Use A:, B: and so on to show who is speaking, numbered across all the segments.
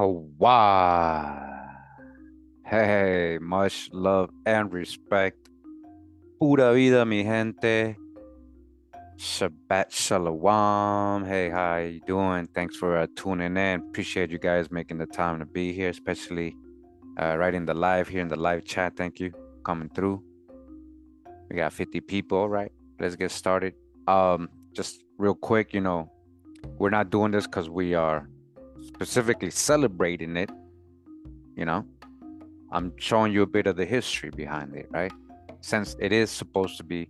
A: Wow. Hey, much love and respect. Pura vida, mi gente. Shabbat shalom. Hey, how you doing? Thanks for tuning in. Appreciate you guys making the time to be here, especially right in the live here in the live chat. Thank you coming through. We got 50 people. All right, let's get started. Just real quick, we're not doing this because we are specifically celebrating it. You know, I'm showing you a bit of the history behind it, right? Since it is supposed to be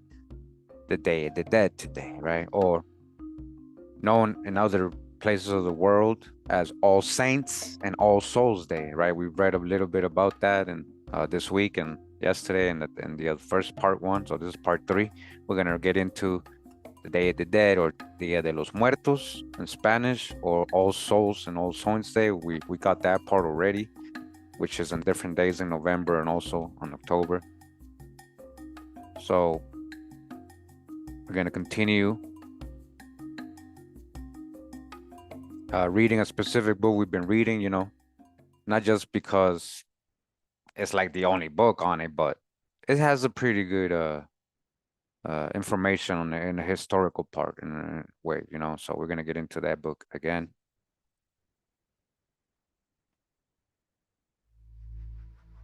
A: the Day of the Dead today, right? Or known in other places of the world as All Saints and All Souls Day, right? We've read a little bit about that and this week and yesterday and the first part one. So this is part three. We're gonna get into the Day of the Dead or Dia de los Muertos in Spanish, or All Souls and All Saints Day. We got that part already, which is on different days in November and also on October. So we're going to continue reading a specific book we've been reading, not just because it's like the only book on it, but it has a pretty good information on in the historical part in a way, so we're going to get into that book again.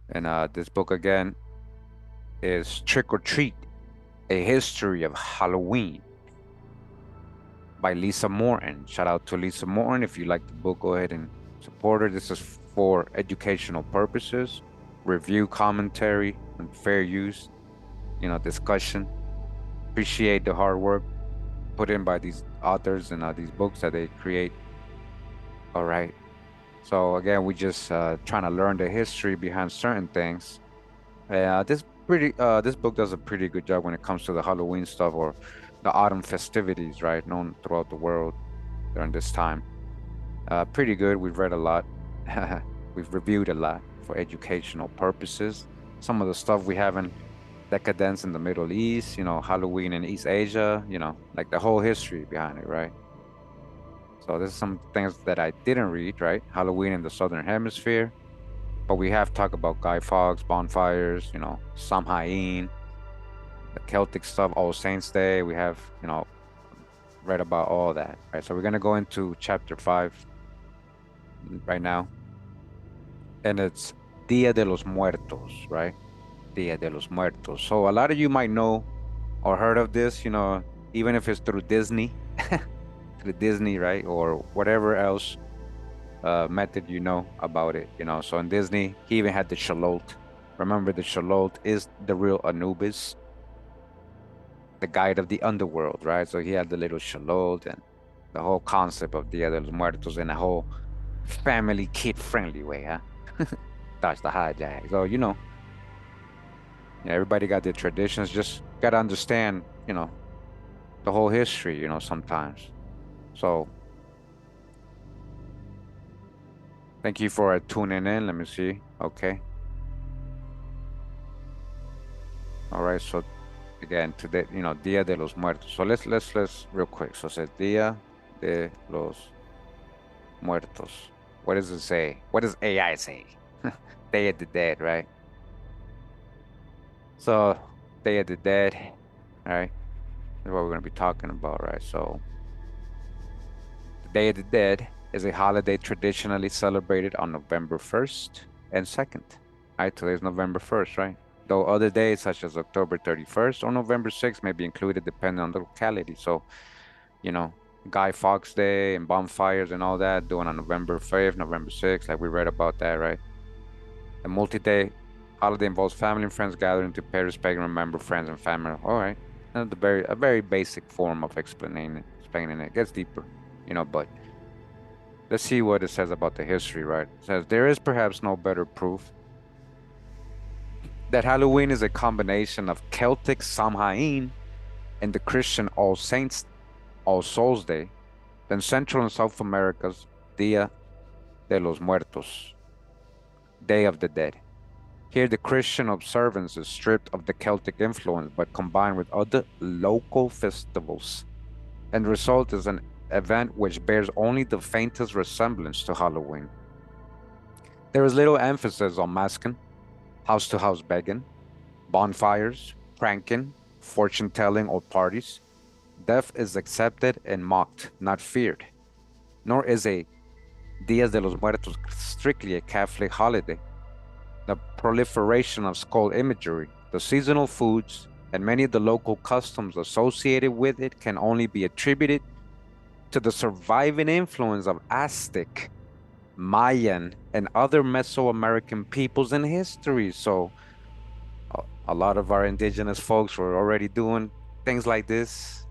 A: And this book again is Trick or Treat, A History of Halloween by Lisa Morton. Shout out to Lisa Morton. If you like the book, go ahead and support her. This is for educational purposes, review, commentary, and fair use, discussion. Appreciate the hard work put in by these authors and these books that they create. All right. So again, we just trying to learn the history behind certain things. This book does a pretty good job when it comes to the Halloween stuff or the autumn festivities, right? Known throughout the world during this time. Pretty good. We've read a lot. We've reviewed a lot for educational purposes. Some of the stuff we have in Decadence in the Middle East, Halloween in East Asia, like the whole history behind it, right? So this is some things that I didn't read, right? Halloween in the Southern Hemisphere. But we have talked about Guy Fawkes, bonfires, Samhain, the Celtic stuff, All Saints Day. We have, read about all that, right? So we're going to go into chapter 5 right now. And it's Dia de los Muertos, right? Dia de los Muertos. So a lot of you might know or heard of this, even if it's through Disney, right? Or whatever else method about it, So in Disney, he even had the Shallot. Remember, the Shallot is the real Anubis, the guide of the underworld, right? So he had the little Shallot and the whole concept of Dia de los Muertos in a whole family kid-friendly way, huh? That's the hijack. So, everybody got their traditions. Just got to understand, the whole history, sometimes. So thank you for tuning in. Let me see. Okay. All right. So again, today, Dia de los Muertos. So let's real quick. So it says Dia de los Muertos. What does it say? What does AI say? Day of the Dead, right? So Day of the Dead, all right? That's what we're going to be talking about, right? So the Day of the Dead is a holiday traditionally celebrated on November 1st and 2nd. Right? Today's November 1st, right? Though other days such as October 31st or November 6th may be included depending on the locality. So, Guy Fawkes Day and bonfires and all that doing on November 5th, November 6th, like we read about that, right? The multi-day holiday involves family and friends gathering to pay respect and remember friends and family. All right. And a very basic form of explaining it. It gets deeper, but let's see what it says about the history, right? It says there is perhaps no better proof that Halloween is a combination of Celtic Samhain and the Christian All Saints, All Souls Day than Central and South America's Dia de los Muertos, Day of the Dead. Here, the Christian observance is stripped of the Celtic influence but combined with other local festivals, and the result is an event which bears only the faintest resemblance to Halloween. There is little emphasis on masking, house-to-house begging, bonfires, pranking, fortune-telling, or parties. Death is accepted and mocked, not feared. Nor is a Días de los Muertos strictly a Catholic holiday. The proliferation of skull imagery, the seasonal foods, and many of the local customs associated with it can only be attributed to the surviving influence of Aztec, Mayan, and other Mesoamerican peoples in history. So a lot of our indigenous folks were already doing things like this.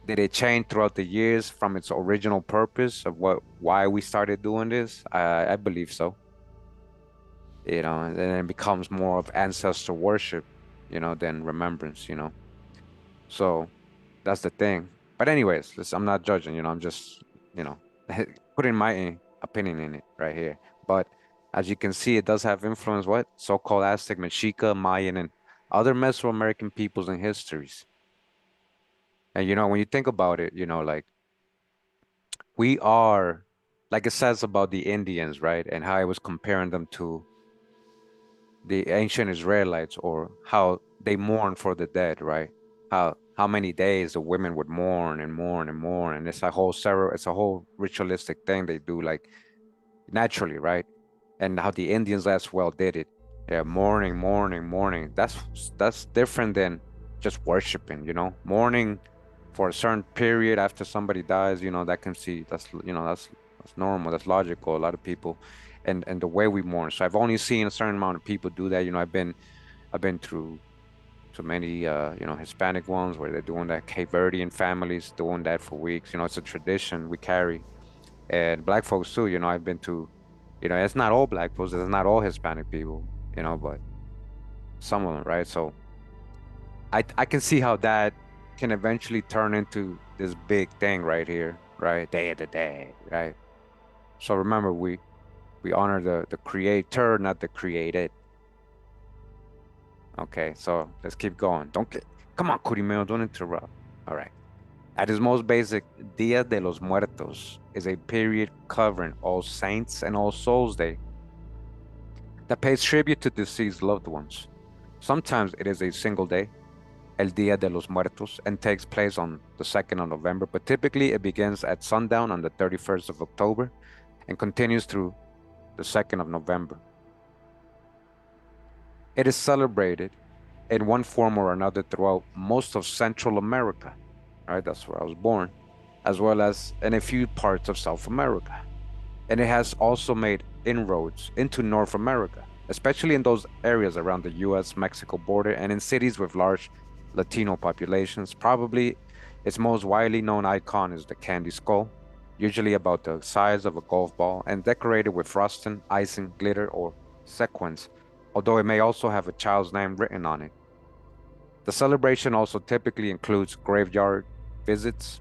A: Did it change throughout the years from its original purpose of why we started doing this? I believe so. And then it becomes more of ancestor worship, than remembrance. So that's the thing. But anyways, I'm not judging, I'm just, you know, putting my opinion in it right here. But as you can see, it does have influence, what? So-called Aztec, Mexica, Mayan, and other Mesoamerican peoples and histories. And when you think about it, like we are, like it says about the Indians, right? And how I was comparing them to the ancient Israelites, or how they mourn for the dead, right? How many days the women would mourn and mourn and mourn, and it's a whole ritualistic thing they do, like naturally, right? And how the Indians as well did it. Yeah, mourning, mourning, mourning. That's different than just worshiping, mourning for a certain period after somebody dies, that can see that's normal, that's logical. A lot of people and the way we mourn. So I've only seen a certain amount of people do that. I've been through to many Hispanic ones where they're doing that, Cape Verdean families doing that for weeks. It's a tradition we carry. And black folks too, I've been to, it's not all black folks, it's not all Hispanic people, but some of them, right? So I can see how that can eventually turn into this big thing right here, right? Day of the day, right? So remember, we honor the creator, not the created. Okay, so let's keep going. Come on, Kurimeo, don't interrupt. All right. At its most basic, Dia de los Muertos is a period covering All Saints and All Souls Day that pays tribute to deceased loved ones. Sometimes it is a single day, El Dia de los Muertos, and takes place on the 2nd of November, but typically it begins at sundown on the 31st of October and continues through the 2nd of November. It is celebrated in one form or another throughout most of Central America, right? That's where I was born, as well as in a few parts of South America. And it has also made inroads into North America, especially in those areas around the US-Mexico border and in cities with large Latino populations. Probably its most widely known icon is the candy skull, usually about the size of a golf ball and decorated with frosting, icing, glitter, or sequins, although it may also have a child's name written on it. The celebration also typically includes graveyard visits,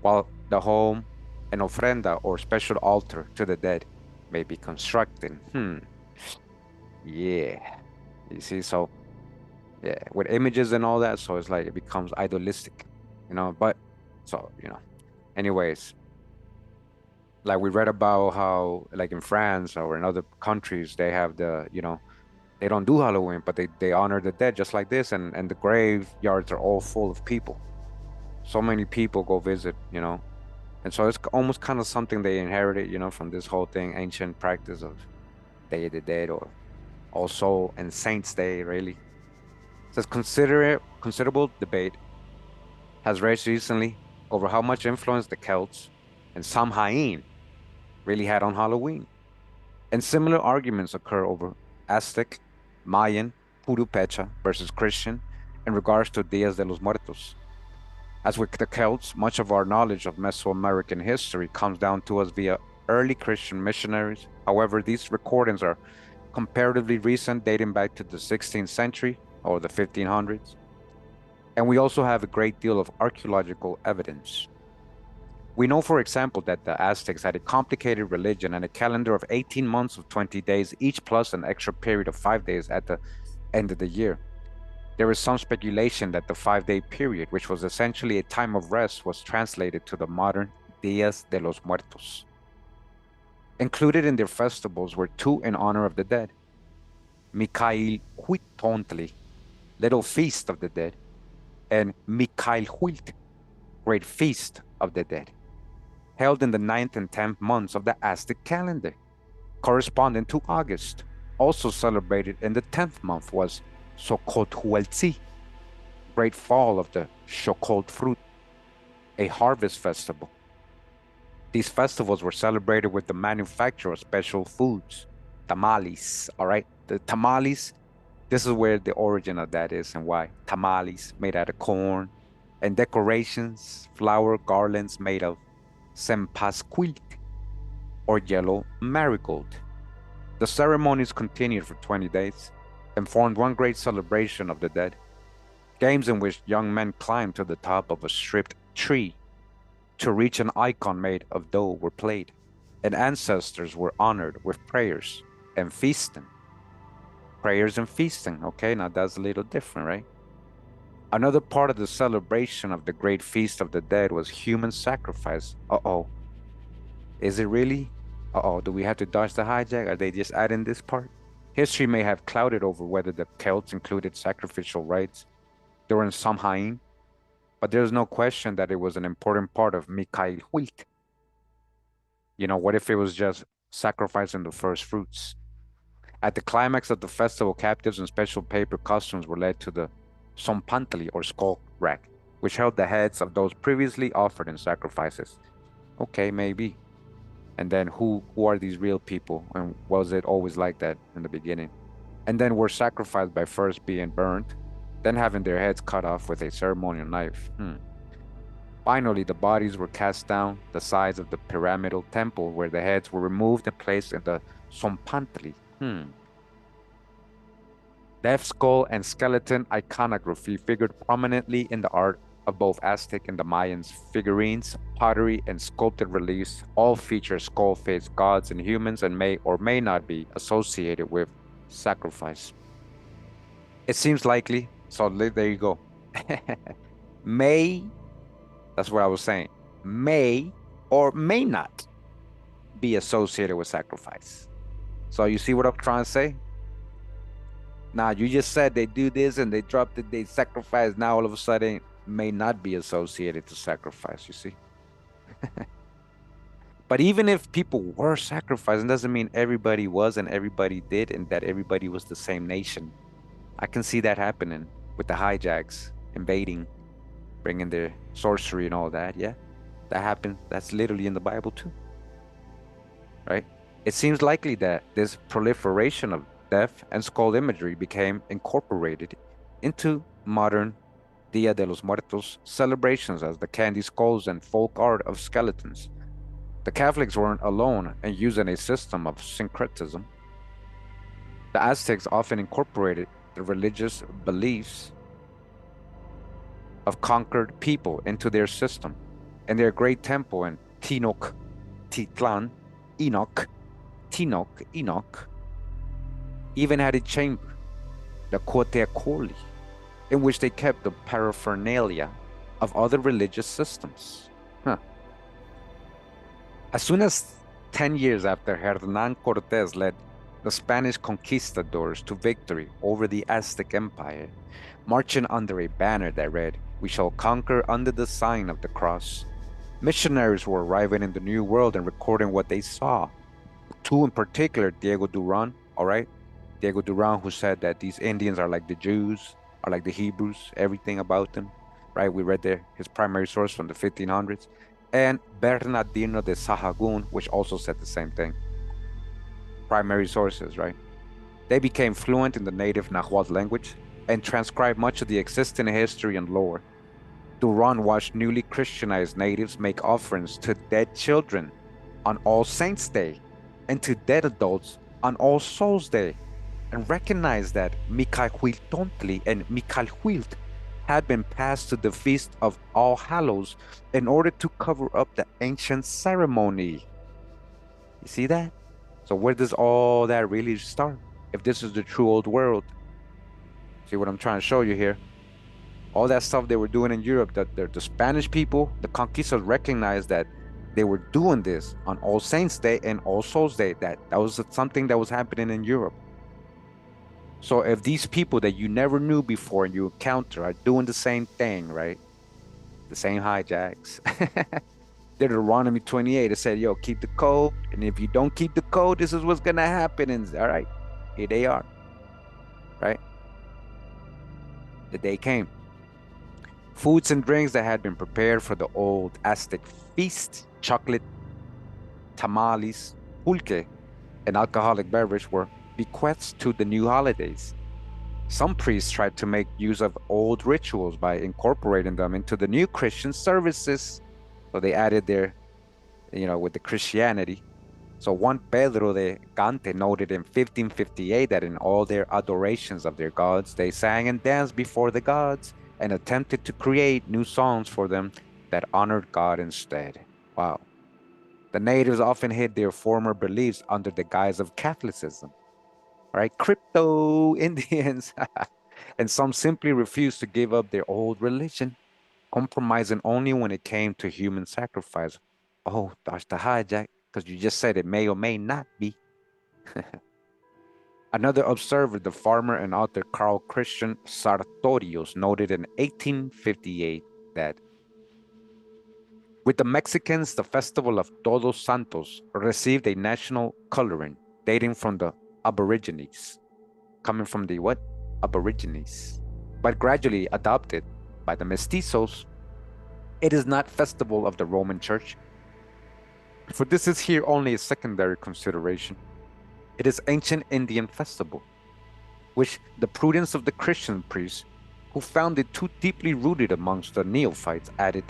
A: while the home, an ofrenda or special altar to the dead may be constructed. Yeah. You see, so yeah, with images and all that, so it's like it becomes idolistic, but so, anyways, like we read about how like in France or in other countries they have they don't do Halloween, but they honor the dead just like this, and the graveyards are all full of people. So many people go visit, and so it's almost kind of something they inherited, from this whole thing, ancient practice of Day of the Dead, or also and Saints Day, really. It says considerable debate has raised recently over how much influence the Celts and Samhain really had on Halloween. And similar arguments occur over Aztec, Mayan, Purupecha versus Christian in regards to Días de los Muertos. As with the Celts, much of our knowledge of Mesoamerican history comes down to us via early Christian missionaries. However, these recordings are comparatively recent, dating back to the 16th century or the 1500s. And we also have a great deal of archaeological evidence. We know, for example, that the Aztecs had a complicated religion and a calendar of 18 months of 20 days, each plus an extra period of 5 days at the end of the year. There is some speculation that the 5-day period, which was essentially a time of rest, was translated to the modern Días de los Muertos. Included in their festivals were two in honor of the dead: Mikail Huitontli, Little Feast of the Dead, and Mikail Huit, Great Feast of the Dead, held in the ninth and 10th months of the Aztec calendar, corresponding to August. Also celebrated in the 10th month was Sokothueltzi, Great Fall of the Shokot fruit, a harvest festival. These festivals were celebrated with the manufacture of special foods, tamales, all right? The tamales, this is where the origin of that is and why. Tamales made out of corn, and decorations, flower garlands made of sempasquilt, or yellow marigold. The ceremonies continued for 20 days and formed one great celebration of the dead. Games in which young men climbed to the top of a stripped tree to reach an icon made of dough were played, and ancestors were honored with prayers and feasting. Prayers and feasting, okay, now that's a little different, right? Another part of the celebration of the great feast of the dead was human sacrifice. Uh-oh. Is it really? Uh-oh, do we have to dodge the hijack? Are they just adding this part? History may have clouded over whether the Celts included sacrificial rites during Samhain, but there's no question that it was an important part of Mikael Huit. You know, what if it was just sacrificing the first fruits? At the climax of the festival, captives in special paper costumes were led to the Sompantli, or skull rack, which held the heads of those previously offered in sacrifices. Okay, maybe. And then who are these real people? And was it always like that in the beginning? And then were sacrificed by first being burned, then having their heads cut off with a ceremonial knife. Finally, the bodies were cast down the sides of the pyramidal temple, where the heads were removed and placed in the Sompantli. Death skull and skeleton iconography figured prominently in the art of both Aztec and the Mayans. Figurines, pottery, and sculpted reliefs all feature skull-faced gods and humans and may or may not be associated with sacrifice. It seems likely, so there you go. May, that's what I was saying, may or may not be associated with sacrifice. So you see what I'm trying to say? Now, you just said they do this and they dropped it, they sacrifice. Now, all of a sudden, may not be associated to sacrifice, you see? But even if people were sacrificing, doesn't mean everybody was and everybody did and that everybody was the same nation. I can see that happening with the hijacks, invading, bringing their sorcery and all that. Yeah, that happened. That's literally in the Bible too, right? It seems likely that this proliferation of death and skull imagery became incorporated into modern Dia de los Muertos celebrations as the candy skulls and folk art of skeletons. The Catholics weren't alone in using a system of syncretism. The Aztecs often incorporated the religious beliefs of conquered people into their system, and their great temple in Tinoch, Enoch, even had a chamber, the Coteacoli, in which they kept the paraphernalia of other religious systems. As soon as 10 years after Hernán Cortés led the Spanish conquistadors to victory over the Aztec Empire, marching under a banner that read, "We shall conquer under the sign of the cross," missionaries were arriving in the New World and recording what they saw. Two in particular, Diego Duran, all right? Diego Duran, who said that these Indians are like the Jews, are like the Hebrews, everything about them, right? We read there his primary source from the 1500s. And Bernardino de Sahagún, which also said the same thing. Primary sources, right? They became fluent in the native Nahuatl language and transcribed much of the existing history and lore. Duran watched newly Christianized natives make offerings to dead children on All Saints' Day and to dead adults on All Souls' Day, and recognized that Micahuiltontli and Micalhuilt had been passed to the Feast of All Hallows in order to cover up the ancient ceremony. You see that? So where does all that really start? If this is the true old world. See what I'm trying to show you here? All that stuff they were doing in Europe, that the Spanish people, the conquistadors recognized that They were doing this on All Saints Day and All Souls Day. That was something that was happening in Europe. So if these people that you never knew before and you encounter are doing the same thing, right? The same hijacks. Deuteronomy 28, it said, yo, keep the code. And if you don't keep the code, this is what's going to happen. And all right, here they are, right? The day came. Foods and drinks that had been prepared for the old Aztec feast, chocolate, tamales, pulque, and alcoholic beverage were bequeathed to the new holidays. Some priests tried to make use of old rituals by incorporating them into the new Christian services. So they added their, with the Christianity. So Juan Pedro de Gante noted in 1558 that in all their adorations of their gods, they sang and danced before the gods and attempted to create new songs for them that honored God instead. Wow. The natives often hid their former beliefs under the guise of Catholicism, right? Crypto Indians. And some simply refused to give up their old religion, compromising only when it came to human sacrifice. Oh, that's the hijack, because you just said it may or may not be. Another observer, the farmer and author Carl Christian Sartorius, noted in 1858 that with the Mexicans, the festival of Todos Santos received a national coloring dating from the Aborigines. Coming from the what? Aborigines. But gradually adopted by the mestizos, it is not festival of the Roman Church, for this is here only a secondary consideration. It is ancient Indian festival, which the prudence of the Christian priests, who found it too deeply rooted amongst the neophytes, added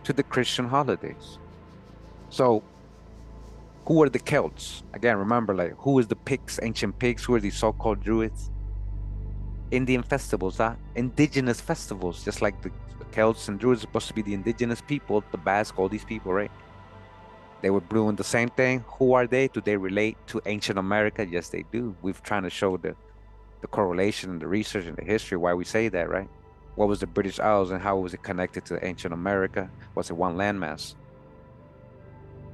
A: to the Christian holidays. So, who are the Celts? Again, remember, like, who is the Picts, ancient Picts? Who are these so-called Druids? Indian festivals, indigenous festivals, just like the Celts and Druids are supposed to be the indigenous people, the Basque, all these people, right? They were doing the same thing. Who are they? Do they relate to ancient America? Yes, they do. We've trying to show the correlation and the research and the history why we say that, right? What was the British Isles and how was it connected to ancient America? Was it one landmass?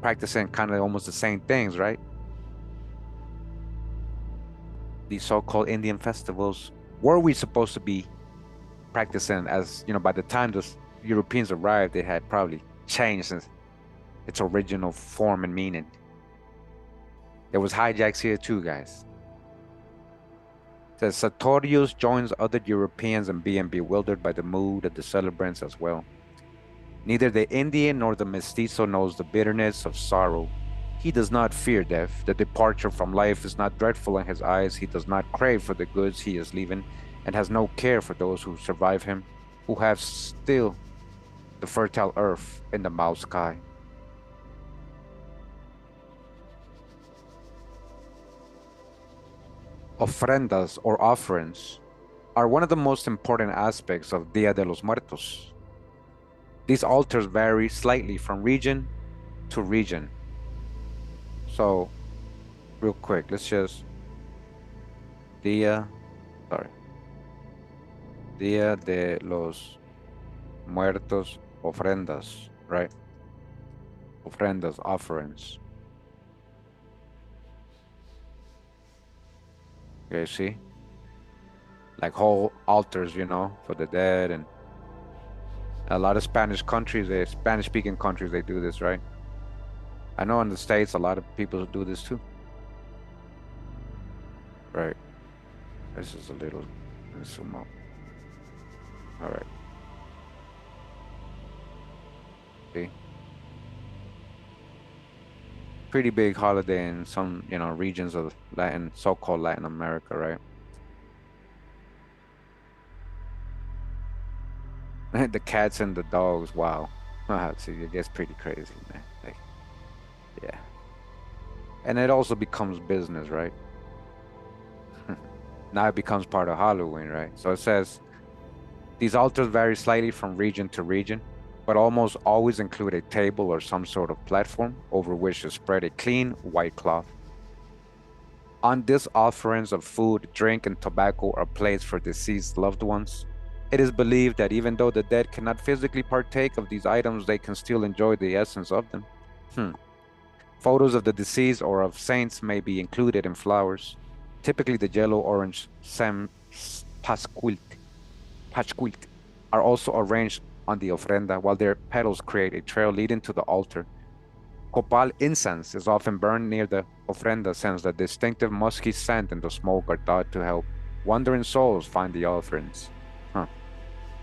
A: Practicing kind of almost the same things, right? These so-called Indian festivals, were we supposed to be practicing as, by the time the Europeans arrived, they had probably changed its original form and meaning. There was hijacks here too, guys. It says Sartorius joins other Europeans in being bewildered by the mood of the celebrants as well. Neither the Indian nor the mestizo knows the bitterness of sorrow. He does not fear death. The departure from life is not dreadful in his eyes. He does not crave for the goods he is leaving and has no care for those who survive him, who have still the fertile earth and the mild sky. Ofrendas or offerings are one of the most important aspects of Dia de los Muertos. These altars vary slightly from region to region. So, real quick, let's just Dia de los Muertos, ofrendas, right? Ofrendas, offerings. Okay, see? Like whole altars, for the dead, and a lot of Spanish countries, Spanish-speaking countries, they do this, right? I know in the States, a lot of people do this too. Right. This is a little, let's zoom up. All right. See? Pretty big holiday in some, regions of so-called Latin America, right? The cats and the dogs, wow. See, it gets pretty crazy, man. Yeah. And it also becomes business, right? Now it becomes part of Halloween, right? So it says, these altars vary slightly from region to region, but almost always include a table or some sort of platform over which is spread a clean white cloth. On this, offerings of food, drink, and tobacco are placed for deceased loved ones. It is believed that even though the dead cannot physically partake of these items, they can still enjoy the essence of them. Hmm. Photos of the deceased or of saints may be included in flowers. Typically, the yellow-orange pasquilt are also arranged on the ofrenda, while their petals create a trail leading to the altar. Copal incense is often burned near the ofrenda since the distinctive musky scent and the smoke are thought to help wandering souls find the offerings. Huh.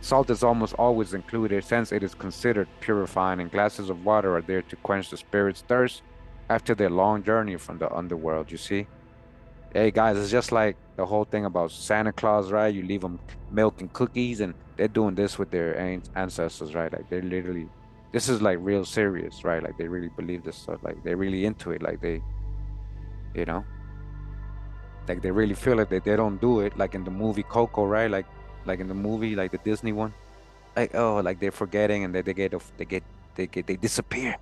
A: Salt is almost always included since it is considered purifying, and glasses of water are there to quench the spirit's thirst after their long journey from the underworld, you see? Hey guys, it's just like the whole thing about Santa Claus, right? You leave them milk and cookies, and they're doing this with their ancestors, right? Like they're literally, this is like real serious, right? Like they really believe this stuff, like they're really into it, like they, you know, like they really feel it. They don't do it like in the movie Coco, right? Like in the movie, like the Disney one, like oh, like they're forgetting and they disappear.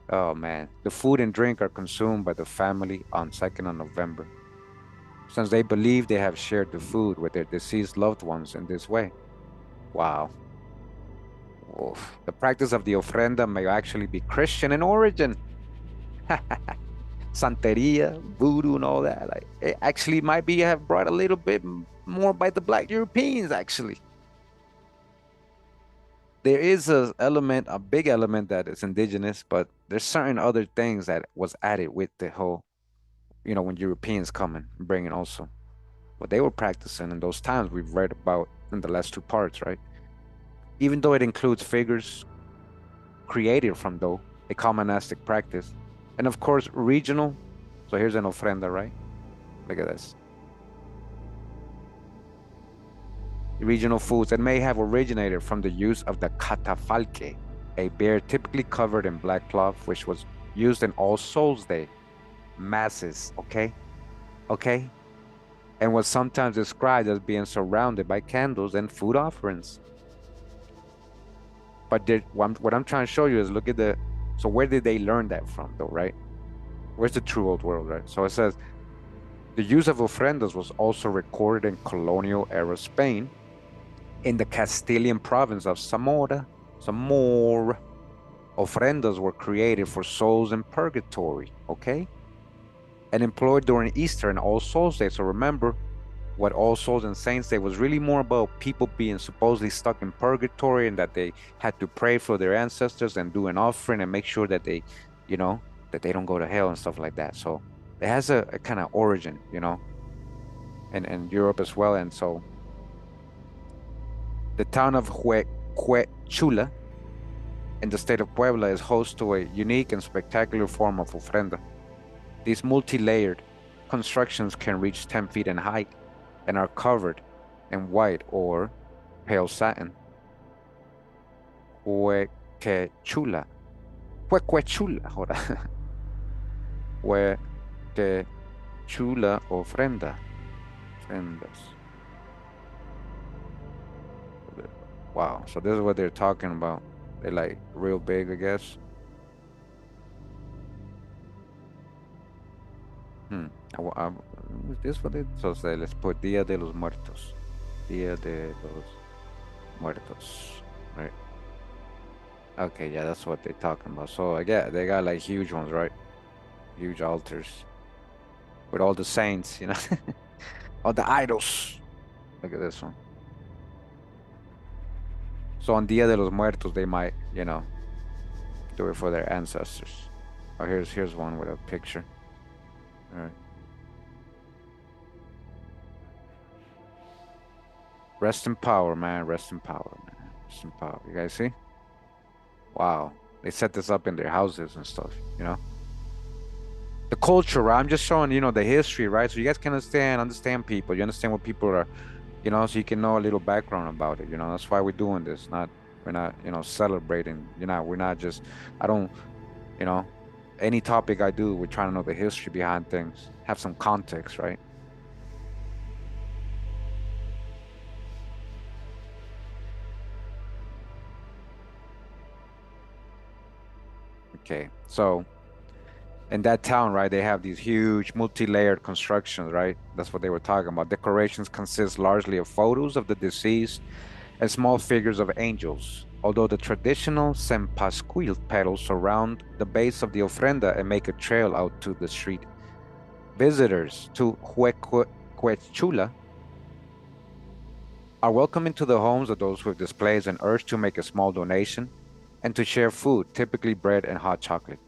A: Oh man, the food and drink are consumed by the family on 2nd of November, since they believe they have shared the food with their deceased loved ones in this way. Wow. Oof. The practice of the ofrenda may actually be Christian in origin. Santeria, voodoo, and all that. Like it actually might be have brought a little bit more by the Black Europeans. Actually, there is a big element that is indigenous, but there's certain other things that was added with the whole. When Europeans come and bringing also what they were practicing in those times we've read about in the last two parts, right? Even though it includes figures created from though a commonastic practice, and of course regional. So here's an ofrenda, right? Look at this. Regional foods that may have originated from the use of the catafalque, a bear typically covered in black cloth, which was used in All Souls Day masses. Okay, and was sometimes described as being surrounded by candles and food offerings. But what I'm trying to show you is look at so where did they learn that from though, right? Where's the true old world, right? So it says the use of ofrendas was also recorded in colonial era Spain in the Castilian province of Zamora. Ofrendas were created for souls in purgatory, okay? And employed during Easter and All Souls Day. So remember, what All Souls and Saints Day was really more about people being supposedly stuck in purgatory and that they had to pray for their ancestors and do an offering and make sure that that they don't go to hell and stuff like that. So it has a kind of origin, in Europe as well. And so the town of Huechula in the state of Puebla is host to a unique and spectacular form of ofrenda. These multi-layered constructions can reach 10 feet in height and are covered in white or pale satin. Huechula. Ahora. Huechula ofrendas. Wow, so this is what they're talking about. They're like real big, I guess. Is this what it? So say, let's put Día de los Muertos. Día de los Muertos. Right. Okay, yeah, that's what they're talking about. So yeah, they got like huge ones, right? Huge altars with all the saints, all the idols. Look at this one. So on Dia de los Muertos, they might, do it for their ancestors. Oh, here's one with a picture. All right. Rest in power, man. Rest in power, man. Rest in power. You guys see? Wow. They set this up in their houses and stuff. The culture, right? I'm just showing, the history, right? So you guys can understand people. You understand what people are, so you can know a little background about it. That's why we're doing this. We're not, celebrating. We're not just, I don't, any topic I do, we're trying to know the history behind things, have some context, right? Okay, so in that town, right, they have these huge multi-layered constructions, right? That's what they were talking about. Decorations consist largely of photos of the deceased and small figures of angels. although the traditional Sempasquil petals surround the base of the ofrenda and make a trail out to the street. Visitors to Huequechula are welcome into the homes of those with displays and urged to make a small donation and to share food, typically bread and hot chocolate,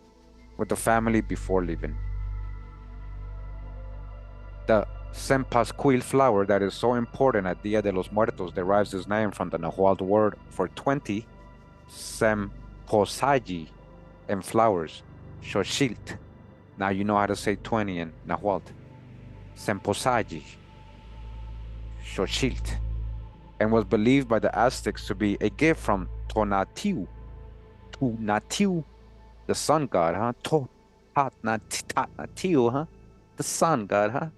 A: with the family before leaving. The Sempasquil flower that is so important at Dia de los Muertos derives its name from the Nahuatl word for 20, Semposayi, and flowers, Xochitl. Now you know how to say 20 in Nahuatl. Semposayi, Xochitl, and was believed by the Aztecs to be a gift from Tonatiuh, the sun god, huh? Tonatiuh, huh? The sun god, huh?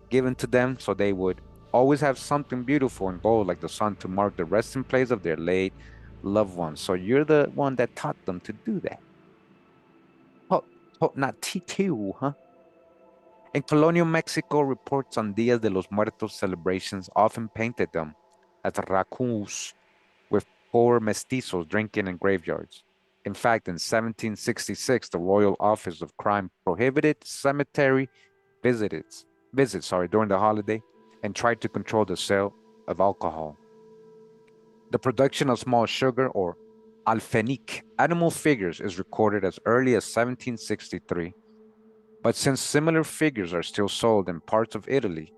A: Given to them so they would always have something beautiful in gold like the sun to mark the resting place of their late loved ones. So you're the one that taught them to do that. Tonatiuh, huh? In colonial Mexico, reports on Días de los Muertos celebrations often painted them as raccoons with poor mestizos drinking in graveyards. In fact, in 1766, the Royal Office of Crime prohibited cemetery visits during the holiday and tried to control the sale of alcohol. The production of small sugar or alfenic animal figures is recorded as early as 1763, but since similar figures are still sold in parts of Italy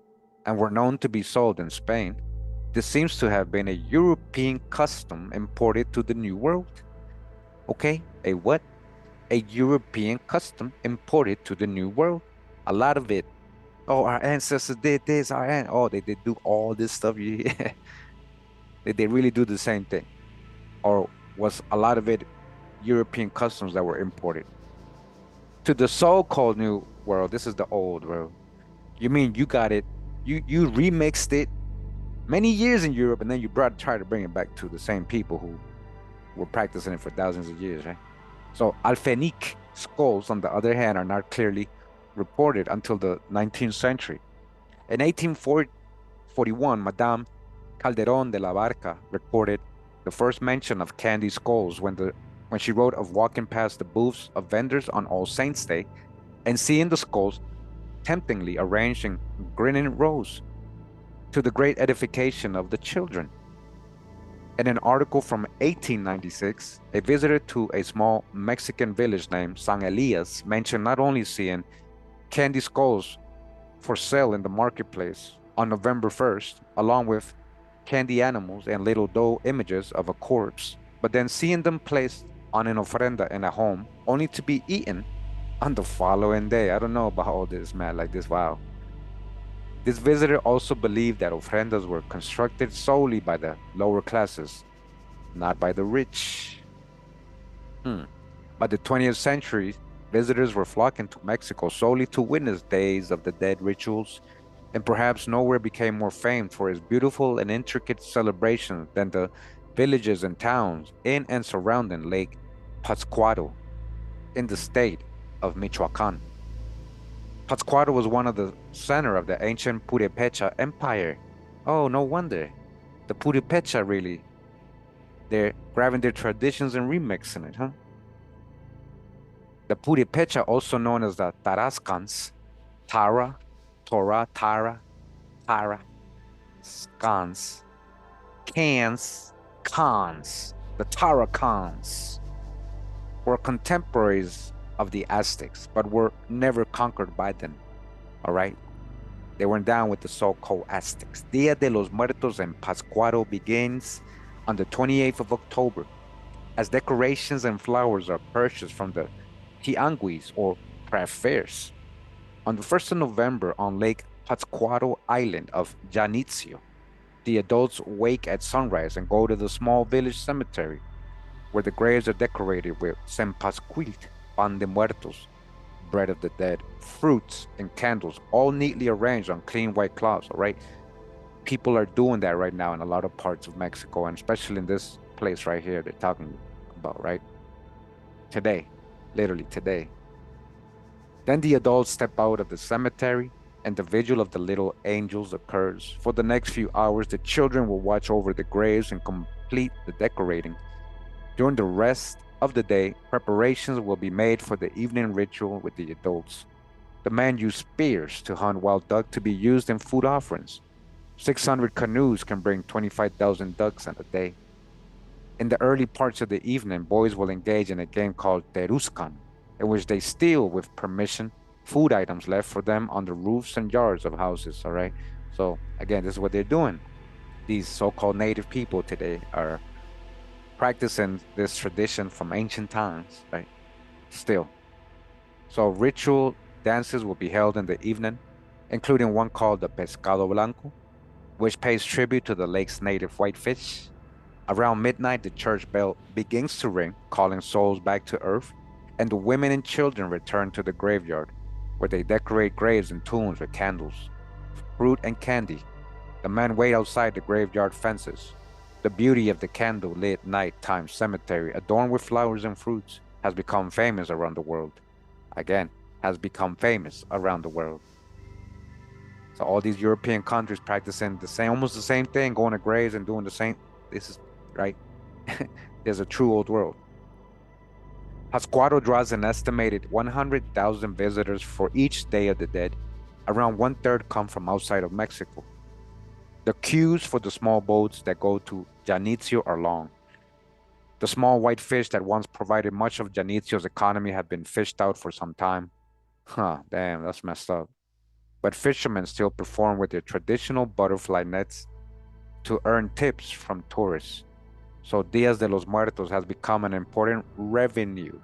A: and were known to be sold in Spain, this seems to have been a European custom imported to the New World. Okay, a what? A European custom imported to the New World. A lot of it. Oh, our ancestors did this. They did do all this stuff. Did they really do the same thing? Or was a lot of it European customs that were imported to the so-called New World? This is the old world. You mean you got it? You remixed it many years in Europe, and then you try to bring it back to the same people who were practicing it for thousands of years, right? So Alfenic skulls, on the other hand, are not clearly reported until the 19th century. In 1841, Madame Calderón de la Barca recorded the first mention of candy skulls when she wrote of walking past the booths of vendors on All Saints' Day and seeing the skulls temptingly arranged in grinning rows, to the great edification of the children. In an article from 1896, a visitor to a small Mexican village named San Elias mentioned not only seeing candy skulls for sale in the marketplace on November 1st, along with candy animals and little dough images of a corpse, but then seeing them placed on an ofrenda in a home only to be eaten on the following day. I don't know about all this, man, like this, wow. This visitor also believed that ofrendas were constructed solely by the lower classes, not by the rich. By the 20th century, visitors were flocking to Mexico solely to witness Days of the Dead rituals, and perhaps nowhere became more famed for its beautiful and intricate celebrations than the villages and towns in and surrounding Lake Pátzcuaro in the state of Michoacán. Pátzcuaro was one of the center of the ancient Purepecha Empire. Oh, no wonder. The Purepecha really, they're grabbing their traditions and remixing it, huh? The Purepecha, also known as the Tarascans, Tara, Torah, Tara, Scans, Cans, Khans, the Taracans, were contemporaries of the Aztecs, but were never conquered by them, all right? They were down with the so-called Aztecs. Dia de los Muertos en Pátzcuaro begins on the 28th of October, as decorations and flowers are purchased from the tianguis or craft fairs. On the 1st of November on Lake Pátzcuaro Island of Janitzio, the adults wake at sunrise and go to the small village cemetery, where the graves are decorated with Sempasquil, pan de muertos, bread of the dead, fruits, and candles, all neatly arranged on clean white cloths, all right? People are doing that right now in a lot of parts of Mexico, and especially in this place right here they're talking about, right? Today, literally today. Then the adults step out of the cemetery, and the vigil of the little angels occurs. For the next few hours, the children will watch over the graves and complete the decorating. During the rest of the day, preparations will be made for the evening ritual with the adults. The men use spears to hunt wild duck to be used in food offerings. 600 canoes can bring 25,000 ducks in a day. In the early parts of the evening, boys will engage in a game called Teruscan, in which they steal, with permission, food items left for them on the roofs and yards of houses. All right. So, again, this is what they're doing. These so called native people today are practicing this tradition from ancient times, right? Still. So, ritual dances will be held in the evening, including one called the Pescado Blanco, which pays tribute to the lake's native whitefish. Around midnight, the church bell begins to ring, calling souls back to earth, and the women and children return to the graveyard, where they decorate graves and tombs with candles, fruit, and candy. The men wait outside the graveyard fences. The beauty of the candle-lit nighttime cemetery, adorned with flowers and fruits, has become famous around the world. Again, has become famous around the world. So all these European countries practicing the same, almost the same thing, going to graves and doing the same. This is right. There's a true old world. Pascuaro draws an estimated 100,000 visitors for each Day of the Dead. Around one-third come from outside of Mexico. The queues for the small boats that go to Janitzio are long. The small white fish that once provided much of Janitzio's economy have been fished out for some time. Huh, damn, that's messed up. But fishermen still perform with their traditional butterfly nets to earn tips from tourists. So Dias de los Muertos has become an important revenue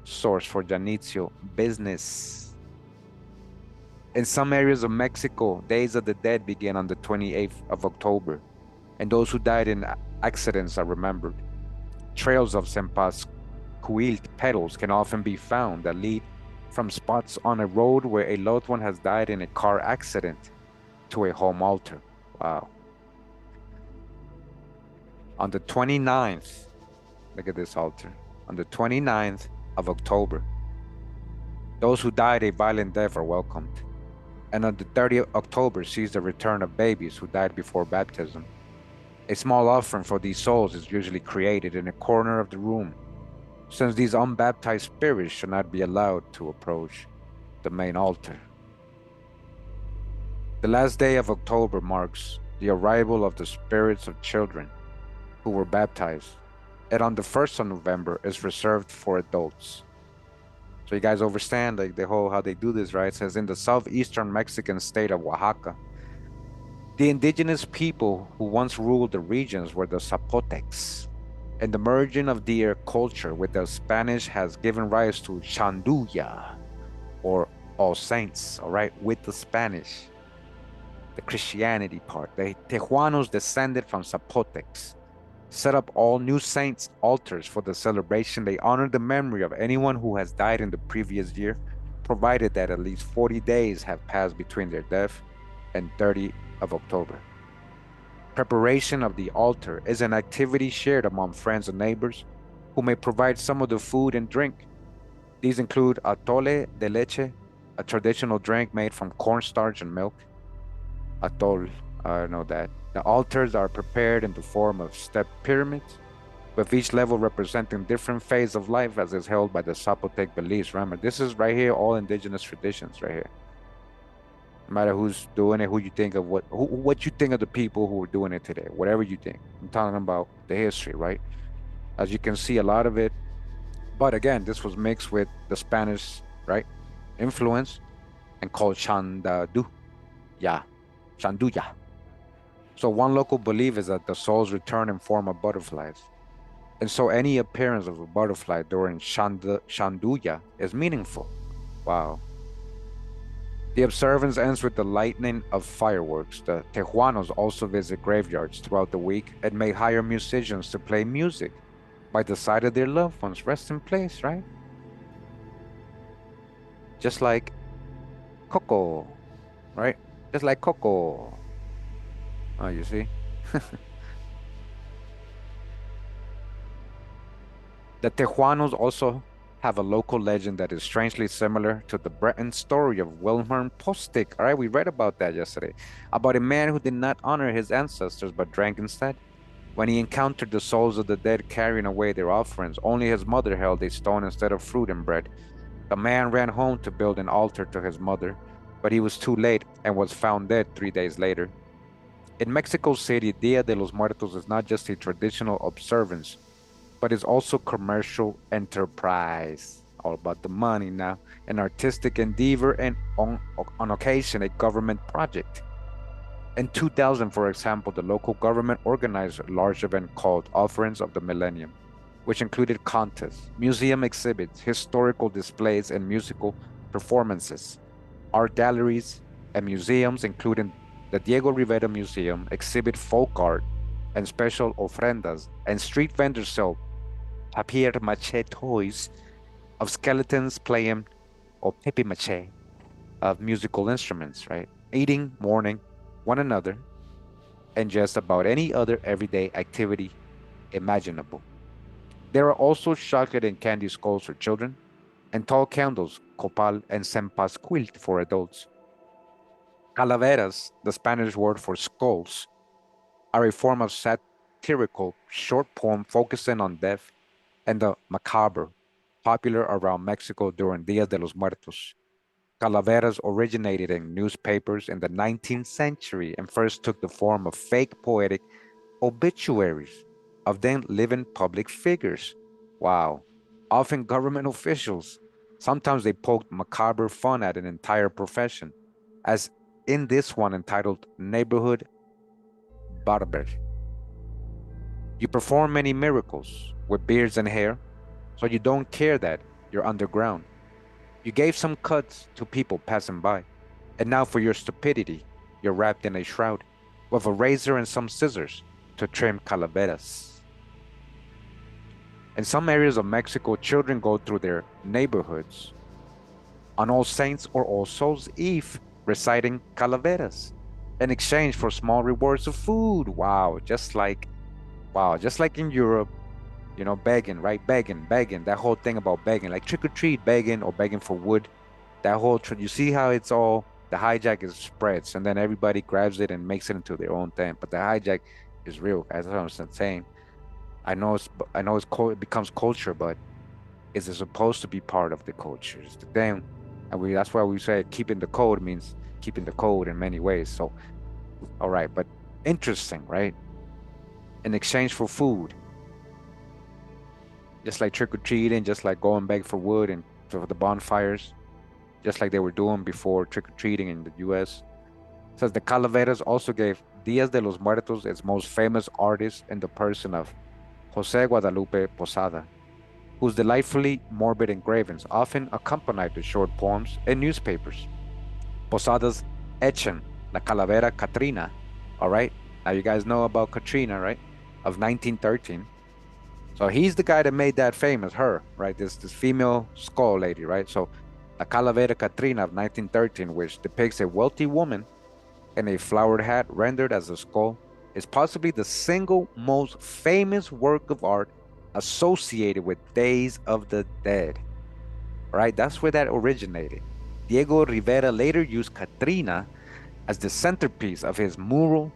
A: source for Janitzio business. In some areas of Mexico, Days of the Dead begin on the 28th of October, and those who died in accidents are remembered. Trails of Sempascuil petals can often be found that lead from spots on a road where a loved one has died in a car accident to a home altar. Wow. On the 29th, look at this altar. On the 29th of October, those who died a violent death are welcomed. And on the 30th of October sees the return of babies who died before baptism. A small offering for these souls is usually created in a corner of the room, since these unbaptized spirits should not be allowed to approach the main altar. The last day of October marks the arrival of the spirits of children who were baptized, and on the 1st of November is reserved for adults. So you guys understand like the whole how they do this, right? It says in the southeastern Mexican state of Oaxaca, the indigenous people who once ruled the regions were the Zapotecs, and the merging of their culture with the Spanish has given rise to Chanduya, or All Saints, all right, with the Spanish, the Christianity part. The Tehuanos descended from Zapotecs, set up all new saints' altars for the celebration. They honor the memory of anyone who has died in the previous year, provided that at least 40 days have passed between their death and 30 of October. Preparation of the altar is an activity shared among friends and neighbors who may provide some of the food and drink. These include atole de leche, a traditional drink made from cornstarch and milk. Atol, I know that. The altars are prepared in the form of step pyramids, with each level representing different phase of life as is held by the Zapotec beliefs. Remember, this is right here, all indigenous traditions right here. No matter who's doing it, who you think of, what you think of the people who are doing it today, whatever you think. I'm talking about the history, right? As you can see, a lot of it, but again, this was mixed with the Spanish, right, influence, and called Chandadu, yeah, Chanduya. So one local belief is that the souls return in form of butterflies. And so any appearance of a butterfly during Shanduya is meaningful. Wow. The observance ends with the lighting of fireworks. The Tehuanos also visit graveyards throughout the week and may hire musicians to play music by the side of their loved ones. Rest in place, right? Just like Coco, right? Just like Coco. Oh, you see? The Tehuanos also have a local legend that is strangely similar to the Breton story of Wilhelm Postic. All right, we read about that yesterday, about a man who did not honor his ancestors but drank instead. When he encountered the souls of the dead carrying away their offerings, only his mother held a stone instead of fruit and bread. The man ran home to build an altar to his mother, but he was too late and was found dead 3 days later. In Mexico City, Dia de los Muertos is not just a traditional observance, but is also commercial enterprise. All about the money now, an artistic endeavor, and on occasion, a government project. In 2000, for example, the local government organized a large event called Offerings of the Millennium, which included contests, museum exhibits, historical displays, and musical performances. Art galleries and museums, including the Diego Rivera Museum, exhibit folk art and special ofrendas, and street vendors sell papier-mâché toys of skeletons playing, or papier-mâché, of musical instruments, right? Eating, mourning one another, and just about any other everyday activity imaginable. There are also chocolate and candy skulls for children, and tall candles, copal and sempascuil for adults. Calaveras, the Spanish word for skulls, are a form of satirical short poem focusing on death and the macabre, popular around Mexico during Dia de los Muertos. Calaveras originated in newspapers in the 19th century and first took the form of fake poetic obituaries of then living public figures. Wow. Often government officials. Sometimes they poked macabre fun at an entire profession, as in this one entitled Neighborhood Barber. You perform many miracles with beards and hair, so you don't care that you're underground. You gave some cuts to people passing by, and now for your stupidity, you're wrapped in a shroud with a razor and some scissors to trim calaveras. In some areas of Mexico, children go through their neighborhoods on All Saints or All Souls Eve reciting calaveras in exchange for small rewards of food. Just like in Europe, begging, right? Begging. That whole thing about begging, like trick or treat, begging or begging for wood. That whole, you see how it's all, the hijack is spreads and then everybody grabs it and makes it into their own thing. But the hijack is real, as I'm saying. It becomes culture, but is it supposed to be part of the culture? It's the thing. And that's why we say keeping the code means keeping the code in many ways. So, all right, but interesting, right? In exchange for food, just like trick or treating, just like going back for wood and for the bonfires, just like they were doing before trick or treating in the US. It says the Calaveras also gave Dias de los Muertos its most famous artist in the person of Jose Guadalupe Posada, whose delightfully morbid engravings often accompanied the short poems in newspapers. Posada's etching, La Calavera Catrina, all right? Now you guys know about Katrina, right? Of 1913. So he's the guy that made that famous, her, right? This female skull lady, right? So La Calavera Catrina of 1913, which depicts a wealthy woman in a flowered hat rendered as a skull, is possibly the single most famous work of art associated with Days of the Dead, right? That's where that originated. Diego Rivera later used Catrina as the centerpiece of his mural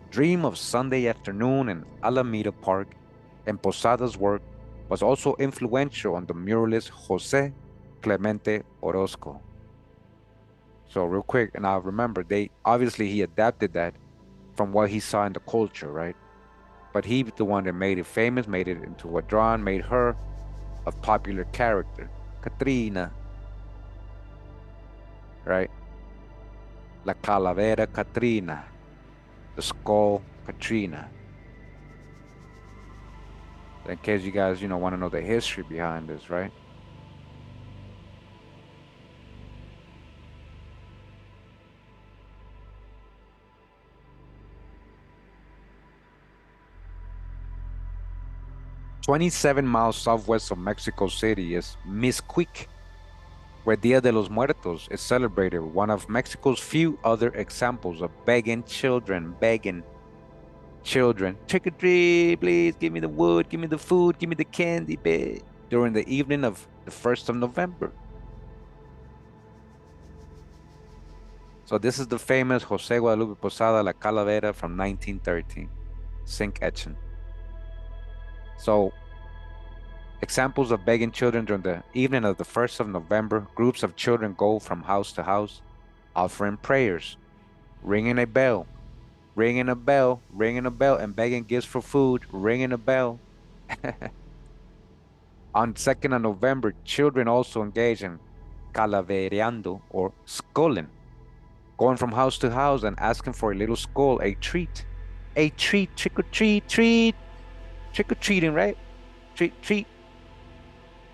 A: Dream of Sunday Afternoon in Alameda Park, and Posada's work was also influential on the muralist Jose Clemente Orozco. So real quick, and I remember he adapted that from what he saw in the culture, right? But he's the one that made it famous, made it into a drawing, made her a popular character. Katrina, right? La Calavera Katrina, the skull Katrina. In case you guys, want to know the history behind this, right? "27 miles southwest of Mexico City is Mixquic, where Dia de los Muertos is celebrated, one of Mexico's few other examples of begging children, trick or treat, please, give me the wood, give me the food, give me the candy, babe, during the evening of the 1st of November. So this is the famous Jose Guadalupe Posada La Calavera from 1913, zinc etching. So, examples of begging children during the evening of the 1st of November, groups of children go from house to house, offering prayers, ringing a bell, ringing a bell, ringing a bell, and begging gifts for food, ringing a bell. On 2nd of November, children also engage in calavereando or skulling, going from house to house and asking for a little skull, a treat, trick or treat, trick or treating, right? Treat, treat.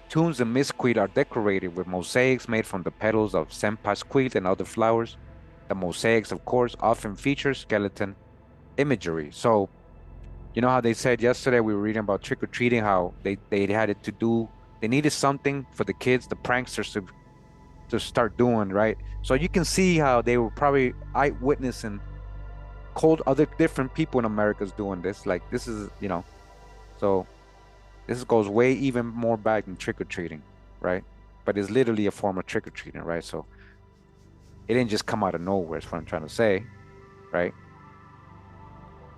A: Tombs in Misquite are decorated with mosaics made from the petals of sempasquite and other flowers. The mosaics, of course, often feature skeleton imagery. So, you know how they said yesterday we were reading about trick or treating, how they had it to do, they needed something for the kids, the pranksters to start doing, right? So you can see how they were probably eyewitness and cold other different people in America's doing this. Like this is, so this goes way even more back than trick or treating, right? But it's literally a form of trick or treating, right? So it didn't just come out of nowhere, is what I'm trying to say, right?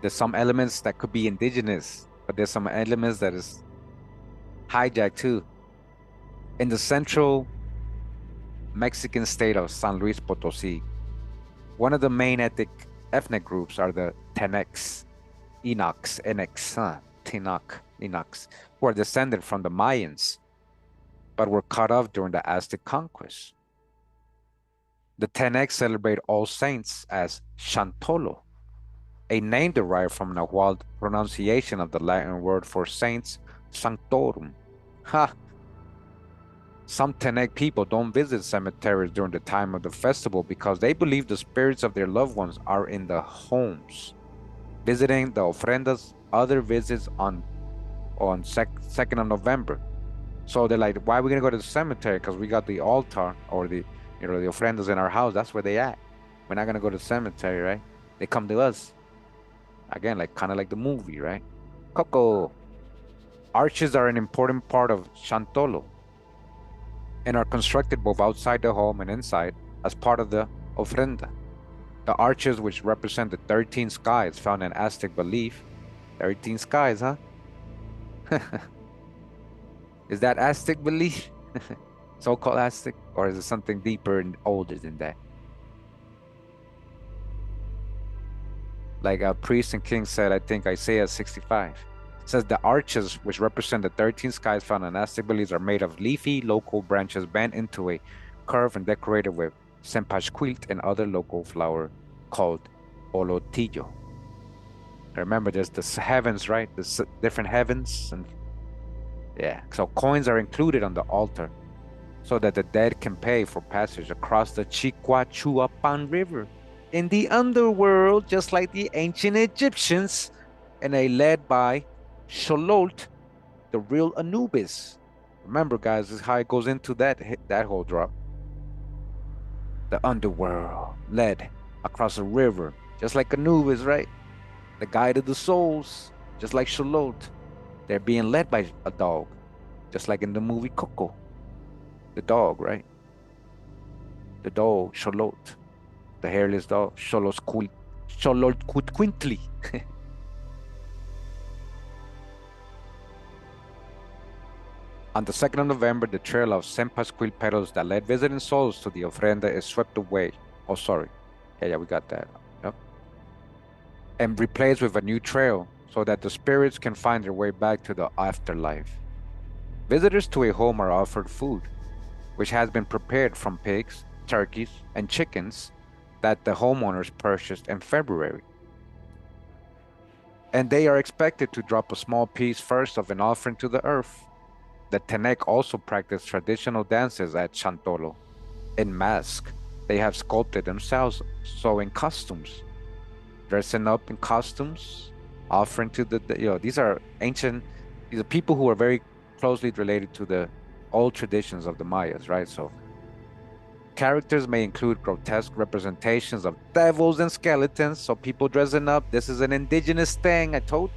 A: There's some elements that could be indigenous, but there's some elements that is hijacked too. In the central Mexican state of San Luis Potosí, one of the main ethnic groups are the Tenex, Enox, Enex, Tinoc, Enox, who are descended from the Mayans, but were cut off during the Aztec conquest. The Tenex celebrate All Saints as Chantolo, a name derived from Nahuatl pronunciation of the Latin word for saints, Sanctorum. Ha! Some Tenec people don't visit cemeteries during the time of the festival because they believe the spirits of their loved ones are in the homes. Visiting the ofrendas, other visits on 2nd of November. So they're like, why are we gonna go to the cemetery? Because we got the altar or the ofrendas in our house. That's where they at. We're not gonna go to the cemetery, right? They come to us. Again, like kind of like the movie, right? Coco. Arches are an important part of Chantolo and are constructed both outside the home and inside as part of the ofrenda. The arches, which represent the 13 skies found in Aztec belief. 13 skies, huh? Is that Aztec belief? So-called Aztec? Or is it something deeper and older than that? Like a priest and king said, I think Isaiah 65. It says the arches, which represent the 13 skies found in Aztec beliefs, are made of leafy local branches bent into a curve and decorated with sempasquilt and other local flower called olotillo. Remember, there's the heavens, right? The different heavens. And yeah, so coins are included on the altar so that the dead can pay for passage across the Chiquachuapan River in the underworld, just like the ancient Egyptians, and they led by Xolotl, the real Anubis. Remember, guys, this is how it goes into that whole drop. The underworld led across a river, just like Anubis, right? The guide of the souls, just like Xolotl. They're being led by a dog, just like in the movie Coco. The dog, right? The dog, Xolotl. The hairless dog, Xolotl. On the 2nd of November, the trail of sempasquil petals that led visiting souls to the ofrenda is swept away. Oh, sorry. Yeah, we got that. Yep. And replaced with a new trail so that the spirits can find their way back to the afterlife. Visitors to a home are offered food, which has been prepared from pigs, turkeys, and chickens that the homeowners purchased in February. And they are expected to drop a small piece first of an offering to the earth. The Tenec also practice traditional dances at Chantolo. In mask, they have sculpted themselves, sewing costumes, dressing up in costumes, offering to these are people who are very closely related to the old traditions of the Mayas, right? So characters may include grotesque representations of devils and skeletons. So people dressing up, this is an indigenous thing, I told.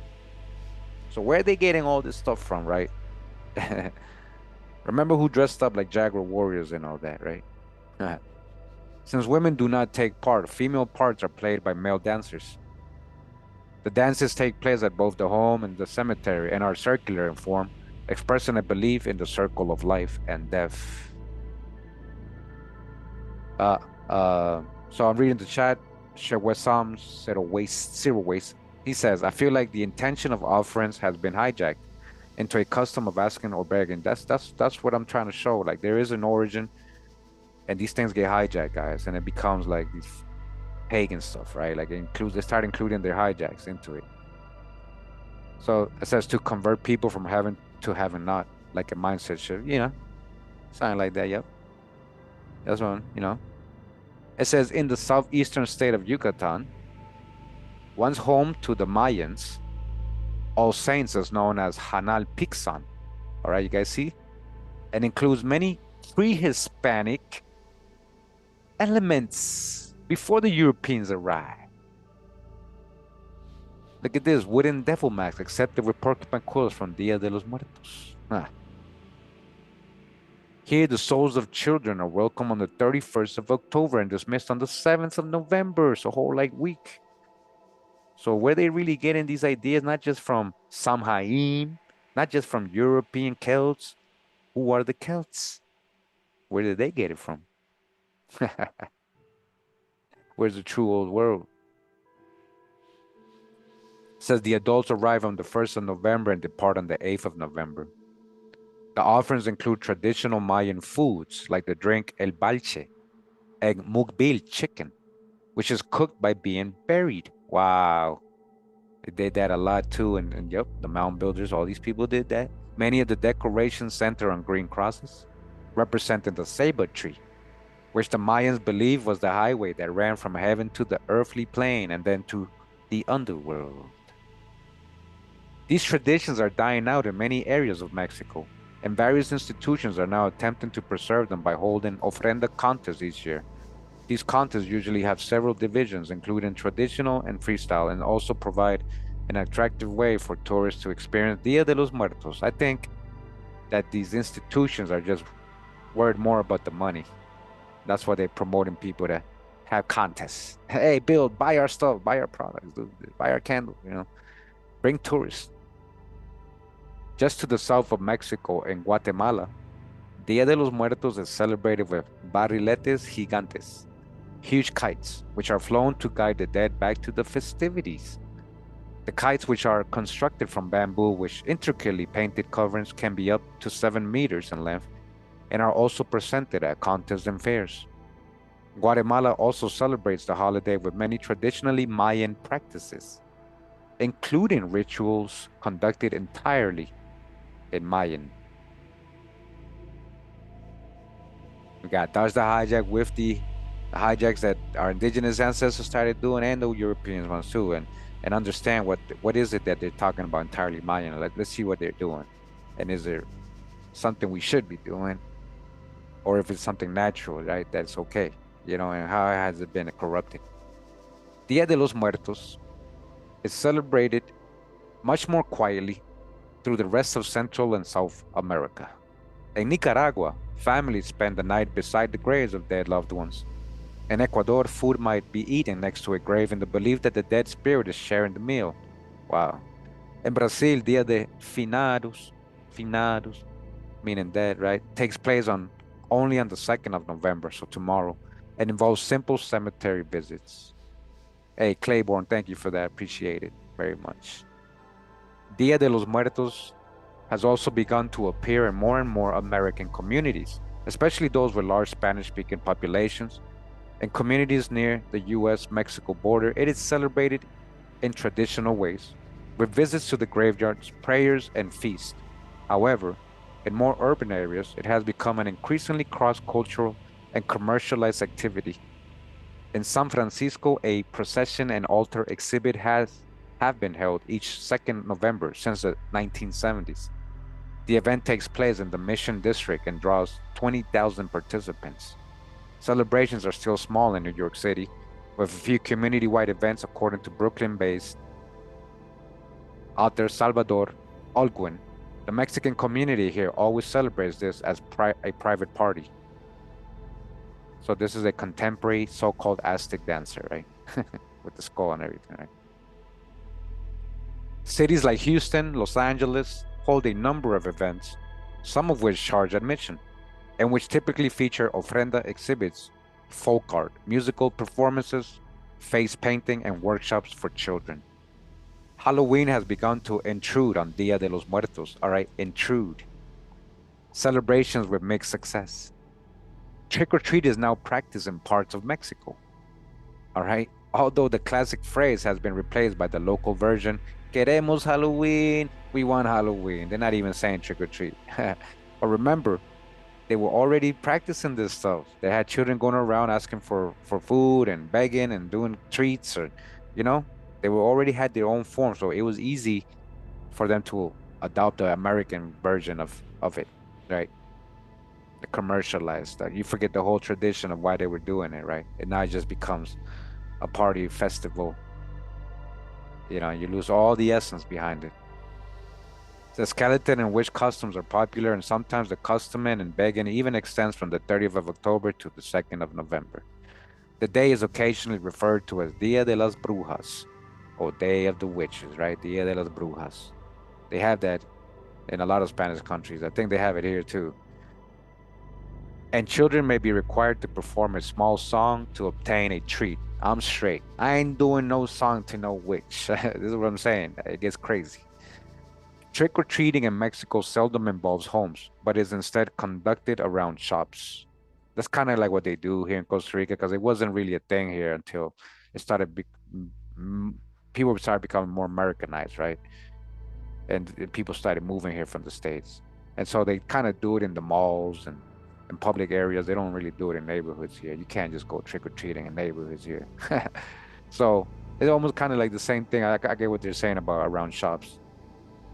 A: So where are they getting all this stuff from, right? Remember who dressed up like Jaguar warriors and all that, right? Since women do not take part, female parts are played by male dancers. The dances take place at both the home and the cemetery and are circular in form, expressing a belief in the circle of life and death. Uh, so I'm reading the chat. Shewesam zero waste. He says, I feel like the intention of offerings has been hijacked into a custom of asking or begging. That's what I'm trying to show. Like there is an origin, and these things get hijacked, guys, and it becomes like these pagan stuff, right? Like they start including their hijacks into it. So it says to convert people from having to having not, like a mindset shift, something like that. Yep, that's one. It says in the southeastern state of Yucatan, once home to the Mayans, All Saints is known as Hanal Pixan. All right, you guys see? And includes many pre-Hispanic elements before the Europeans arrived. Look at this, wooden devil masks accepted with porcupine quills from Dia de los Muertos. Here, the souls of children are welcome on the 31st of October and dismissed on the 7th of November. So, whole like week. So, where they really getting these ideas, not just from Samhain, not just from European Celts. Who are the Celts? Where did they get it from? Where's the true old world? It says the adults arrive on the 1st of November and depart on the 8th of November. The offerings include traditional Mayan foods like the drink el balche, egg mukbil chicken, which is cooked by being buried. Wow. They did that a lot too. And yep, the mound builders, all these people did that. Many of the decorations center on green crosses, representing the saber tree, which the Mayans believed was the highway that ran from heaven to the earthly plane and then to the underworld. These traditions are dying out in many areas of Mexico, and various institutions are now attempting to preserve them by holding ofrenda contests each year. These contests usually have several divisions, including traditional and freestyle, and also provide an attractive way for tourists to experience Dia de los Muertos. I think that these institutions are just worried more about the money. That's why they're promoting people to have contests. Hey, buy our stuff, buy our products, buy our candles, bring tourists. Just to the south of Mexico, in Guatemala, Dia de los Muertos is celebrated with barriletes gigantes, huge kites, which are flown to guide the dead back to the festivities. The kites, which are constructed from bamboo with intricately painted coverings, can be up to 7 meters in length and are also presented at contests and fairs. Guatemala also celebrates the holiday with many traditionally Mayan practices, including rituals conducted entirely in Mayan. We got Dodge the Hijack with the hijacks that our indigenous ancestors started doing and the Europeans ones too, and understand what is it that they're talking about entirely Mayan. Let's see what they're doing. And is there something we should be doing? Or if it's something natural, right? That's okay. And how has it been corrupted? Dia de los Muertos is celebrated much more quietly through the rest of Central and South America. In Nicaragua, families spend the night beside the graves of dead loved ones. In Ecuador, food might be eaten next to a grave in the belief that the dead spirit is sharing the meal. Wow. In Brazil, Dia de Finados, meaning dead, right, takes place only on the 2nd of November, so tomorrow, and involves simple cemetery visits. Hey, Claiborne, thank you for that. Appreciate it very much. Dia de los Muertos has also begun to appear in more and more American communities, especially those with large Spanish-speaking populations. In communities near the US-Mexico border, it is celebrated in traditional ways, with visits to the graveyards, prayers, and feasts. However, in more urban areas, it has become an increasingly cross-cultural and commercialized activity. In San Francisco, a procession and altar exhibit have been held each 2nd November since the 1970s. The event takes place in the Mission District and draws 20,000 participants. Celebrations are still small in New York City, with a few community-wide events according to Brooklyn-based author Salvador Olguin. The Mexican community here always celebrates this as a private party. So this is a contemporary so-called Aztec dancer, right? With the skull and everything, right? Cities like Houston, Los Angeles hold a number of events, some of which charge admission, and which typically feature ofrenda exhibits, folk art, musical performances, face painting, and workshops for children. Halloween has begun to intrude on Dia de los Muertos, all right? Intrude. Celebrations with mixed success. Trick or treat is now practiced in parts of Mexico, all right? Although the classic phrase has been replaced by the local version, queremos Halloween, we want Halloween. They're not even saying trick or treat. But remember, they were already practicing this stuff. They had children going around asking for food and begging and doing treats, or you know, they were already had their own form, so it was easy for them to adopt the American version of it, right? The commercialized. You forget the whole tradition of why they were doing it, right? And now it just becomes a party festival. You know, you lose all the essence behind it. The skeleton and witch customs are popular, and sometimes the customing and begging even extends from the 30th of October to the 2nd of November. The day is occasionally referred to as Dia de las Brujas, or Day of the Witches, right? Dia de las Brujas. They have that in a lot of Spanish countries. I think they have it here too. And children may be required to perform a small song to obtain a treat. I'm straight. I ain't doing no song to no witch. This is what I'm saying. It gets crazy. Trick or treating in Mexico seldom involves homes, but is instead conducted around shops. That's kind of like what they do here in Costa Rica because it wasn't really a thing here until it started. People started becoming more Americanized, right? And people started moving here from the States. And so they kind of do it in the malls and in public areas. They don't really do it in neighborhoods here. You can't just go trick or treating in neighborhoods here. So it's almost kind of like the same thing. I get what they're saying about around shops.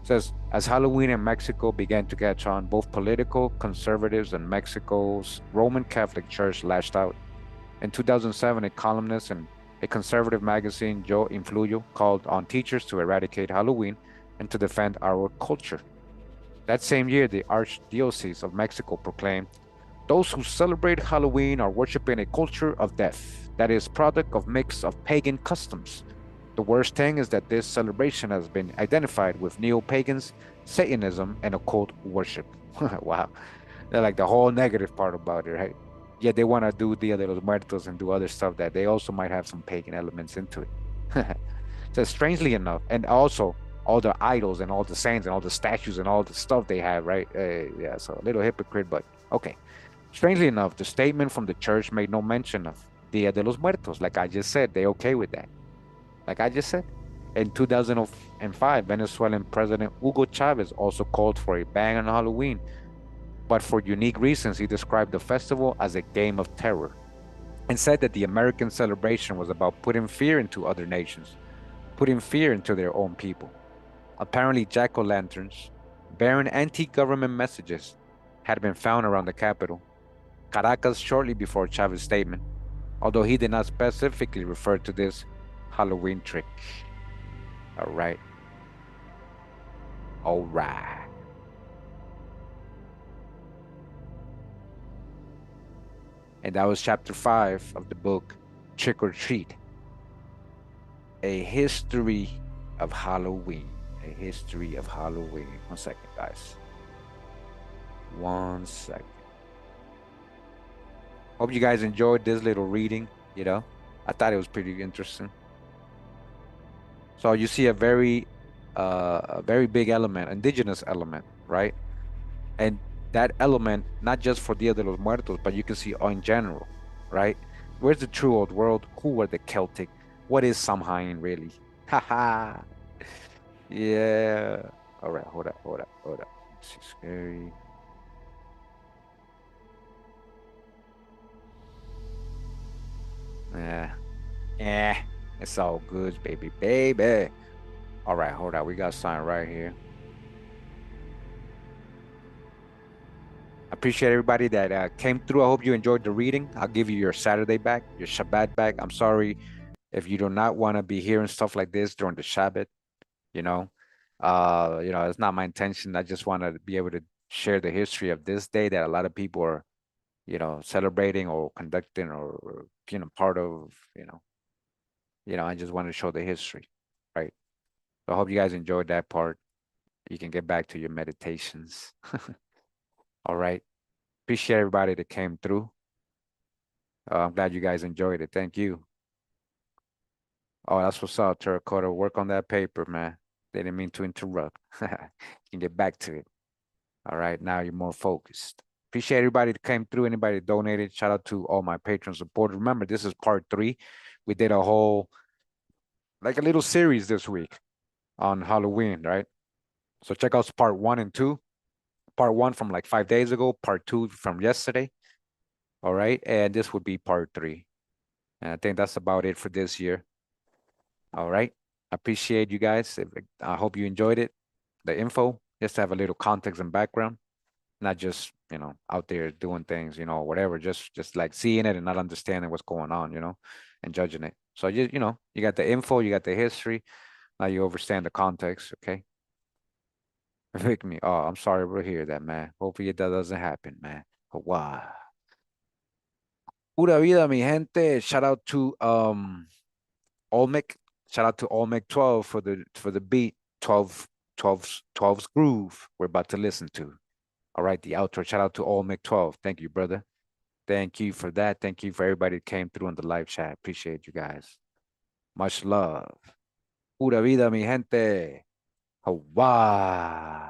A: It says, as Halloween in Mexico began to catch on, both political conservatives and Mexico's Roman Catholic Church lashed out. In 2007, a columnist in a conservative magazine, Joe Influyo, called on teachers to eradicate Halloween and to defend our culture. That same year, the Archdiocese of Mexico proclaimed, those who celebrate Halloween are worshiping a culture of death that is product of mix of pagan customs. The worst thing is that this celebration has been identified with neo-pagans, Satanism, and occult worship. Wow. They're like the whole negative part about it, right? Yeah, they want to do Dia de los Muertos and do other stuff that they also might have some pagan elements into it. So strangely enough, and also all the idols and all the saints and all the statues and all the stuff they have, right? Yeah, so a little hypocrite, but okay. Strangely enough, the statement from the church made no mention of Dia de los Muertos. Like I just said, they okay with that. Like I just said. In 2005, Venezuelan President Hugo Chavez also called for a ban on Halloween, but for unique reasons, he described the festival as a game of terror and said that the American celebration was about putting fear into other nations, putting fear into their own people. Apparently, jack-o'-lanterns bearing anti-government messages had been found around the capital, Caracas, shortly before Chavez's statement, although he did not specifically refer to this Halloween trick. All right. All right. And that was chapter 5 of the book Trick or Treat, A History of Halloween. A History of Halloween. 1 second, guys. 1 second. Hope you guys enjoyed this little reading, you know. I thought it was pretty interesting. So you see a very big element, indigenous element, right? And that element, not just for Dia de los Muertos, but you can see in general, right? Where's the true old world? Who were the Celtic? What is Samhain really? Haha. Yeah. All right, hold up. This is scary. Yeah. Yeah. It's all good, baby, baby. All right, hold on. We got something right here. Appreciate everybody that came through. I hope you enjoyed the reading. I'll give you your Saturday back, your Shabbat back. I'm sorry if you do not want to be hearing stuff like this during the Shabbat. You know, it's not my intention. I just want to be able to share the history of this day that a lot of people are, celebrating or conducting or part of. I just want to show the history, right? So I hope you guys enjoyed that part. You can get back to your meditations. All right. Appreciate everybody that came through. I'm glad you guys enjoyed it. Thank you. Oh, that's what's up, Terracotta. Work on that paper, man. They didn't mean to interrupt. You can get back to it. All right, now you're more focused. Appreciate everybody that came through, anybody that donated. Shout out to all my patron supporters. Remember, this is part 3. We did a whole, like a little series this week on Halloween, right? So check out part 1 and 2. Part 1 from like 5 days ago, part 2 from yesterday. All right, and this would be part 3. And I think that's about it for this year. All right. Appreciate you guys. I hope you enjoyed it. The info, just to have a little context and background, not just, out there doing things, whatever, just like seeing it and not understanding what's going on, and judging it. So you got the info, you got the history. Now you understand the context, okay? Pick me. Oh, I'm sorry to hear that, man. Hopefully that doesn't happen, man. Wow. Pura vida, mi gente. Shout out to Olmec. Shout out to Olmec 12 for the beat 12's groove we're about to listen to. All right, the outro. Shout out to Olmec 12. Thank you, brother. Thank you for that. Thank you for everybody that came through on the live chat. Appreciate you guys. Much love. Pura vida, mi gente. Hawa.